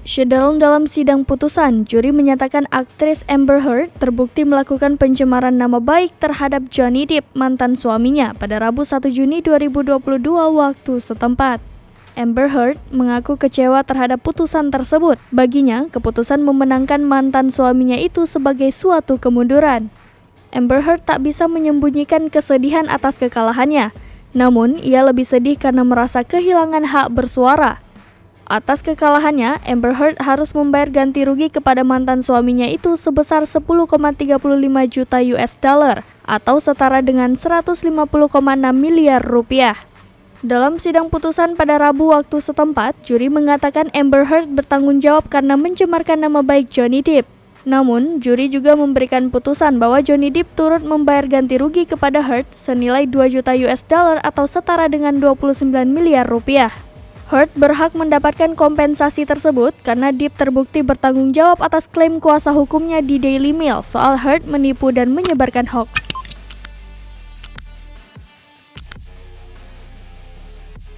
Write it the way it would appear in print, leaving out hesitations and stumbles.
Dalam sidang putusan, juri menyatakan aktris Amber Heard terbukti melakukan pencemaran nama baik terhadap Johnny Depp, mantan suaminya, pada Rabu 1 Juni 2022 waktu setempat. Amber Heard mengaku kecewa terhadap putusan tersebut. Baginya, keputusan memenangkan mantan suaminya itu sebagai suatu kemunduran. Amber Heard tak bisa menyembunyikan kesedihan atas kekalahannya. Namun, ia lebih sedih karena merasa kehilangan hak bersuara. Atas kekalahannya, Amber Heard harus membayar ganti rugi kepada mantan suaminya itu sebesar 10,35 juta US dollar atau setara dengan 150,6 miliar rupiah. Dalam sidang putusan pada Rabu waktu setempat, juri mengatakan Amber Heard bertanggung jawab karena mencemarkan nama baik Johnny Depp. Namun, juri juga memberikan putusan bahwa Johnny Depp turut membayar ganti rugi kepada Heard senilai 2 juta US dollar atau setara dengan 29 miliar rupiah. Heard berhak mendapatkan kompensasi tersebut karena Depp terbukti bertanggung jawab atas klaim kuasa hukumnya di Daily Mail soal Heard menipu dan menyebarkan hoaks.